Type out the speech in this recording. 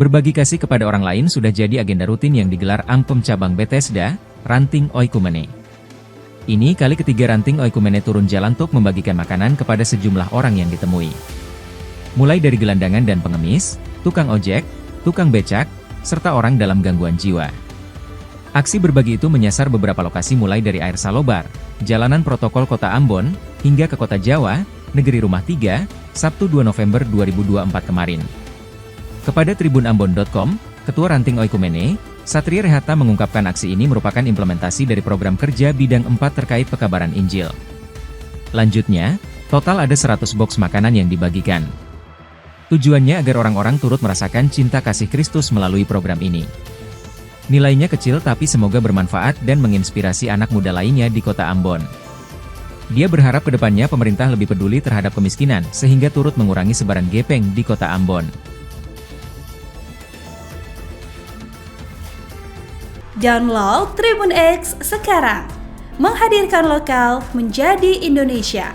Berbagi kasih kepada orang lain sudah jadi agenda rutin yang digelar Ampem Cabang Bethesda, Ranting Oikumene. Ini kali ketiga Ranting Oikumene turun jalan untuk membagikan makanan kepada sejumlah orang yang ditemui. Mulai dari gelandangan dan pengemis, tukang ojek, tukang becak, serta orang dalam gangguan jiwa. Aksi berbagi itu menyasar beberapa lokasi mulai dari Air Salobar, Jalanan Protokol Kota Ambon, hingga ke Kota Jawa, Negeri Rumah 3, Sabtu 2 November 2024 kemarin. Kepada tribunambon.com, Ketua Ranting Oikumene, Satria Rehata mengungkapkan aksi ini merupakan implementasi dari program kerja bidang 4 terkait pekabaran Injil. Lanjutnya, total ada 100 box makanan yang dibagikan. Tujuannya agar orang-orang turut merasakan cinta kasih Kristus melalui program ini. Nilainya kecil tapi semoga bermanfaat dan menginspirasi anak muda lainnya di Kota Ambon. Dia berharap kedepannya pemerintah lebih peduli terhadap kemiskinan sehingga turut mengurangi sebaran gepeng di Kota Ambon. Download Tribun X sekarang, menghadirkan lokal menjadi Indonesia.